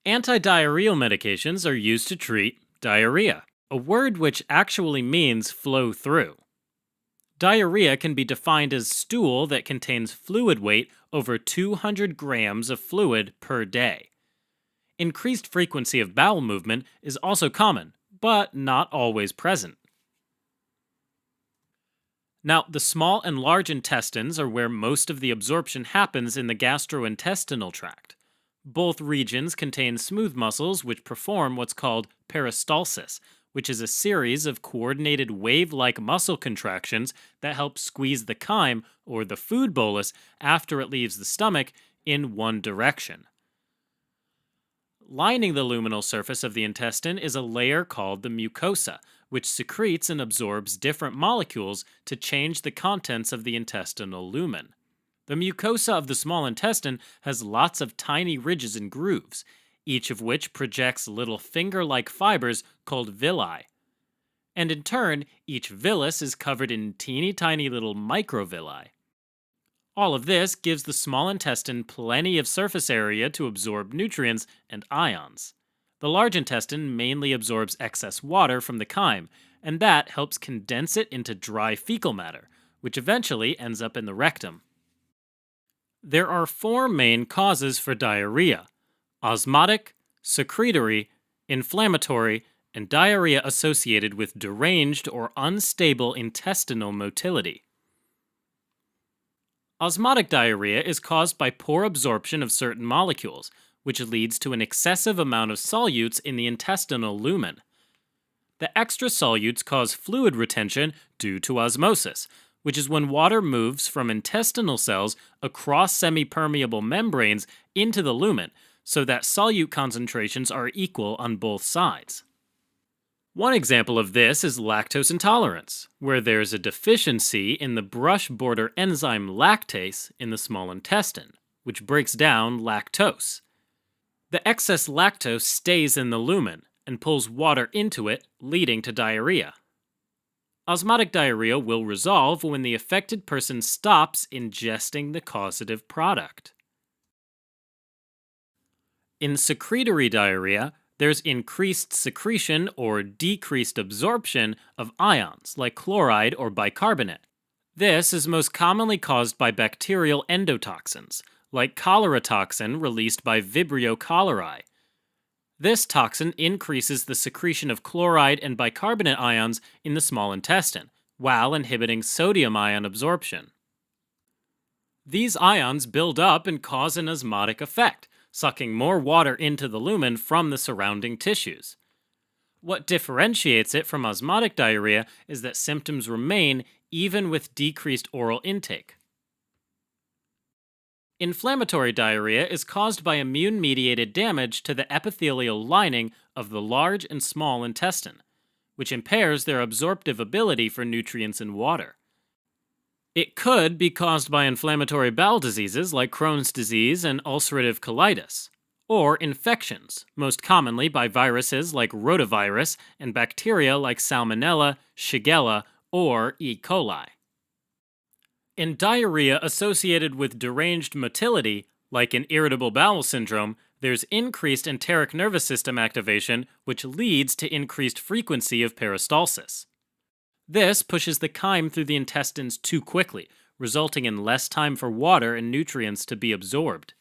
Antidiarrheal medications are used to treat diarrhea, a word which actually means flow through. Diarrhea can be defined as stool that contains fluid weight over 200 grams of fluid per day. Increased frequency of bowel movement is also common, but not always present. Now, the small and large intestines are where most of the absorption happens in the gastrointestinal tract. Both regions contain smooth muscles which perform what's called peristalsis, which is a series of coordinated wave-like muscle contractions that help squeeze the chyme, or the food bolus, after it leaves the stomach in one direction. Lining the luminal surface of the intestine is a layer called the mucosa, which secretes and absorbs different molecules to change the contents of the intestinal lumen. The mucosa of the small intestine has lots of tiny ridges and grooves, each of which projects little finger-like fibers called villi. And in turn, each villus is covered in teeny tiny little microvilli. All of this gives the small intestine plenty of surface area to absorb nutrients and ions. The large intestine mainly absorbs excess water from the chyme, and that helps condense it into dry fecal matter, which eventually ends up in the rectum. There are four main causes for diarrhea: osmotic, secretory, inflammatory, and diarrhea associated with deranged or unstable intestinal motility. Osmotic diarrhea is caused by poor absorption of certain molecules, which leads to an excessive amount of solutes in the intestinal lumen. The extra solutes cause fluid retention due to osmosis, which is when water moves from intestinal cells across semi-permeable membranes into the lumen, so that solute concentrations are equal on both sides. One example of this is lactose intolerance, where there's a deficiency in the brush border enzyme lactase in the small intestine, which breaks down lactose. The excess lactose stays in the lumen and pulls water into it, leading to diarrhea. Osmotic diarrhea will resolve when the affected person stops ingesting the causative product. In secretory diarrhea, there's increased secretion or decreased absorption of ions like chloride or bicarbonate. This is most commonly caused by bacterial endotoxins, like cholera toxin released by Vibrio cholerae. This toxin increases the secretion of chloride and bicarbonate ions in the small intestine, while inhibiting sodium ion absorption. These ions build up and cause an osmotic effect, sucking more water into the lumen from the surrounding tissues. What differentiates it from osmotic diarrhea is that symptoms remain even with decreased oral intake. Inflammatory diarrhea is caused by immune-mediated damage to the epithelial lining of the large and small intestine, which impairs their absorptive ability for nutrients and water. It could be caused by inflammatory bowel diseases like Crohn's disease and ulcerative colitis, or infections, most commonly by viruses like rotavirus and bacteria like Salmonella, Shigella, or E. coli. In diarrhea associated with deranged motility, like in irritable bowel syndrome, there's increased enteric nervous system activation, which leads to increased frequency of peristalsis. This pushes the chyme through the intestines too quickly, resulting in less time for water and nutrients to be absorbed.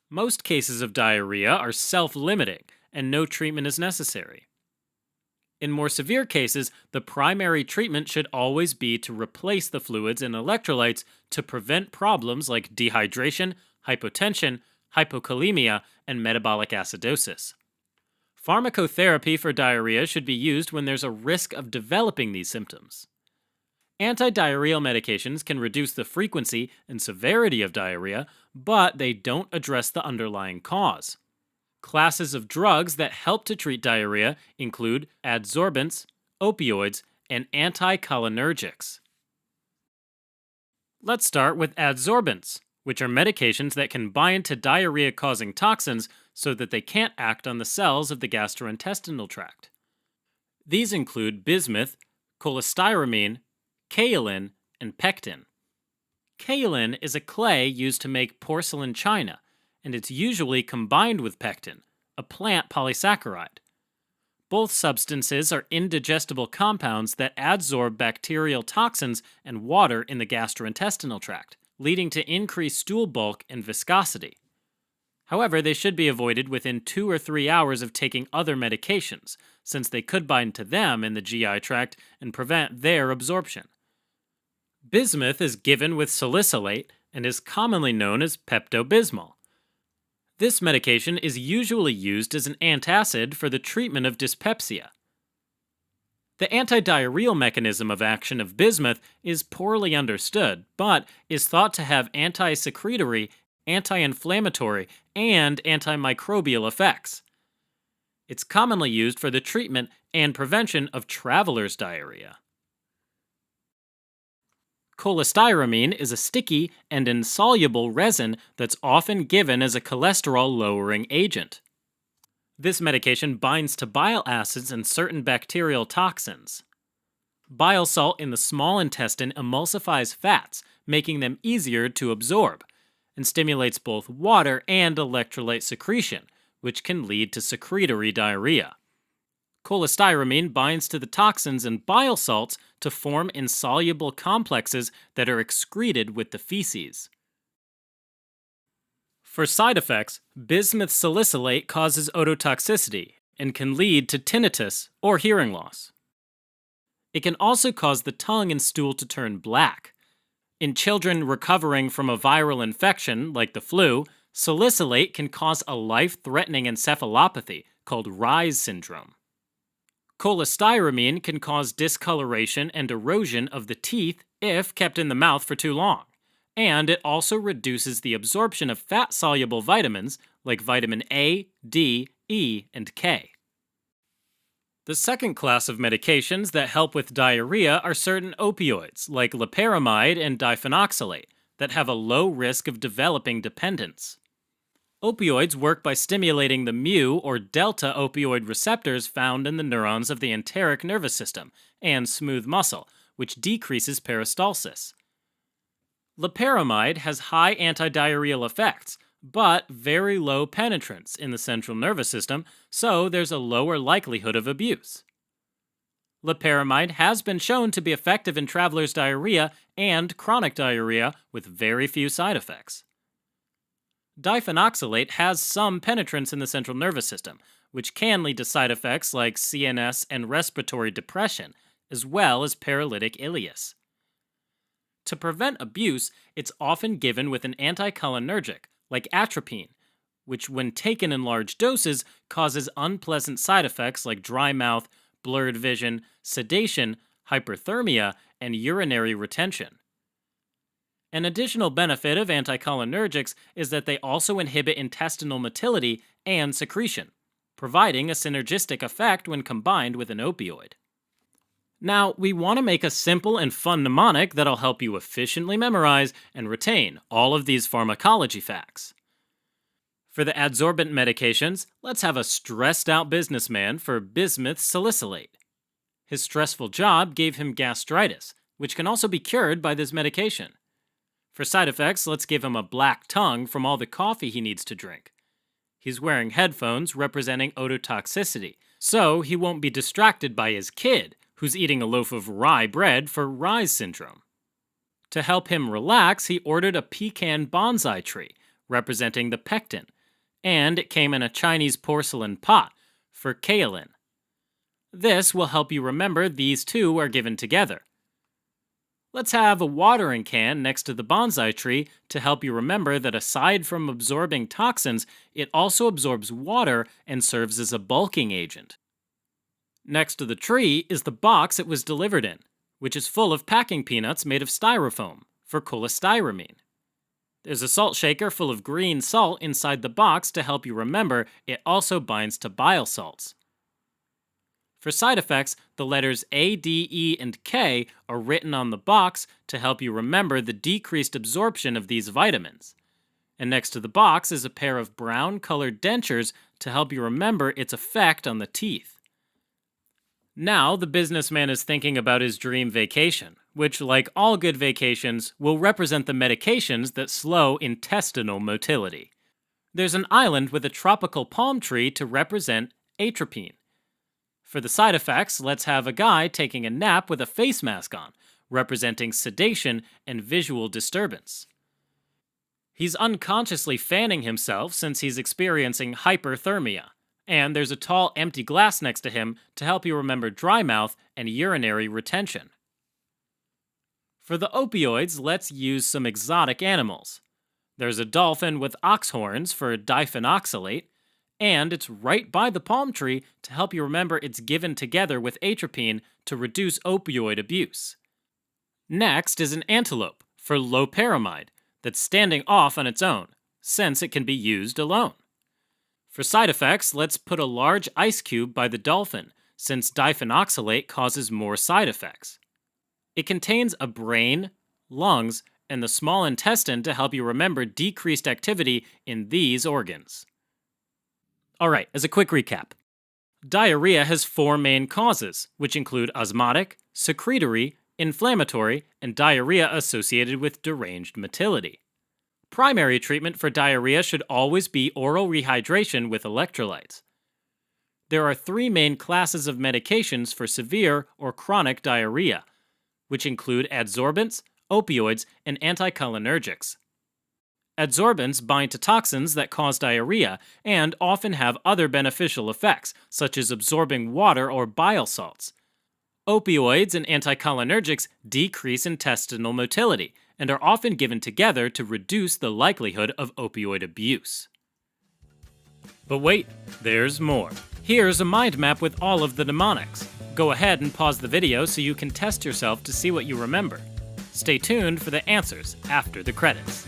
Most cases of diarrhea are self-limiting, and no treatment is necessary. In more severe cases, the primary treatment should always be to replace the fluids and electrolytes to prevent problems like dehydration, hypotension, hypokalemia, and metabolic acidosis. Pharmacotherapy for diarrhea should be used when there's a risk of developing these symptoms. Antidiarrheal medications can reduce the frequency and severity of diarrhea, but they don't address the underlying cause. Classes of drugs that help to treat diarrhea include adsorbents, opioids, and anticholinergics. Let's start with adsorbents, which are medications that can bind to diarrhea-causing toxins so that they can't act on the cells of the gastrointestinal tract. These include bismuth, cholestyramine, kaolin, and pectin. Kaolin is a clay used to make porcelain china, and it's usually combined with pectin, a plant polysaccharide. Both substances are indigestible compounds that adsorb bacterial toxins and water in the gastrointestinal tract, leading to increased stool bulk and viscosity. However, they should be avoided within 2 or 3 hours of taking other medications, since they could bind to them in the GI tract and prevent their absorption. Bismuth is given with salicylate and is commonly known as Pepto-Bismol. This medication is usually used as an antacid for the treatment of dyspepsia. The antidiarrheal mechanism of action of bismuth is poorly understood, but is thought to have anti-secretory, anti-inflammatory, and antimicrobial effects. It's commonly used for the treatment and prevention of traveler's diarrhea. Cholestyramine is a sticky and insoluble resin that's often given as a cholesterol-lowering agent. This medication binds to bile acids and certain bacterial toxins. Bile salt in the small intestine emulsifies fats, making them easier to absorb, and stimulates both water and electrolyte secretion, which can lead to secretory diarrhea. Cholestyramine binds to the toxins in bile salts to form insoluble complexes that are excreted with the feces. For side effects, bismuth salicylate causes ototoxicity and can lead to tinnitus or hearing loss. It can also cause the tongue and stool to turn black. In children recovering from a viral infection like the flu, salicylate can cause a life-threatening encephalopathy called Reye's syndrome. Cholestyramine can cause discoloration and erosion of the teeth if kept in the mouth for too long, and it also reduces the absorption of fat-soluble vitamins like vitamin A, D, E, and K. The second class of medications that help with diarrhea are certain opioids like loperamide and diphenoxylate that have a low risk of developing dependence. Opioids work by stimulating the mu or delta opioid receptors found in the neurons of the enteric nervous system and smooth muscle, which decreases peristalsis. Loperamide has high antidiarrheal effects, but very low penetrance in the central nervous system, so there's a lower likelihood of abuse. Loperamide has been shown to be effective in traveler's diarrhea and chronic diarrhea with very few side effects. Diphenoxylate has some penetrance in the central nervous system, which can lead to side effects like CNS and respiratory depression, as well as paralytic ileus. To prevent abuse, it's often given with an anticholinergic, like atropine, which when taken in large doses causes unpleasant side effects like dry mouth, blurred vision, sedation, hyperthermia, and urinary retention. An additional benefit of anticholinergics is that they also inhibit intestinal motility and secretion, providing a synergistic effect when combined with an opioid. Now, we want to make a simple and fun mnemonic that'll help you efficiently memorize and retain all of these pharmacology facts. For the adsorbent medications, let's have a stressed-out businessman for bismuth salicylate. His stressful job gave him gastritis, which can also be cured by this medication. For side effects, let's give him a black tongue from all the coffee he needs to drink. He's wearing headphones representing ototoxicity, so he won't be distracted by his kid, who's eating a loaf of rye bread for Reye's syndrome. To help him relax, he ordered a pecan bonsai tree, representing the pectin, and it came in a Chinese porcelain pot for kaolin. This will help you remember these two are given together. Let's have a watering can next to the bonsai tree to help you remember that aside from absorbing toxins, it also absorbs water and serves as a bulking agent. Next to the tree is the box it was delivered in, which is full of packing peanuts made of styrofoam for cholestyramine. There's a salt shaker full of green salt inside the box to help you remember it also binds to bile salts. For side effects, the letters A, D, E, and K are written on the box to help you remember the decreased absorption of these vitamins. And next to the box is a pair of brown-colored dentures to help you remember its effect on the teeth. Now, the businessman is thinking about his dream vacation, which, like all good vacations, will represent the medications that slow intestinal motility. There's an island with a tropical palm tree to represent atropine. For the side effects, let's have a guy taking a nap with a face mask on, representing sedation and visual disturbance. He's unconsciously fanning himself since he's experiencing hyperthermia. And there's a tall empty glass next to him to help you remember dry mouth and urinary retention. For the opioids, let's use some exotic animals. There's a dolphin with ox horns for diphenoxylate, and it's right by the palm tree to help you remember it's given together with atropine to reduce opioid abuse. Next is an antelope for loperamide that's standing off on its own, since it can be used alone. For side effects, let's put a large ice cube by the dolphin, since diphenoxylate causes more side effects. It contains a brain, lungs, and the small intestine to help you remember decreased activity in these organs. Alright, as a quick recap. Diarrhea has 4 main causes, which include osmotic, secretory, inflammatory, and diarrhea associated with deranged motility. Primary treatment for diarrhea should always be oral rehydration with electrolytes. There are 3 main classes of medications for severe or chronic diarrhea, which include adsorbents, opioids, and anticholinergics. Adsorbents bind to toxins that cause diarrhea and often have other beneficial effects, such as absorbing water or bile salts. Opioids and anticholinergics decrease intestinal motility and are often given together to reduce the likelihood of opioid abuse. But wait, there's more. Here's a mind map with all of the mnemonics. Go ahead and pause the video so you can test yourself to see what you remember. Stay tuned for the answers after the credits.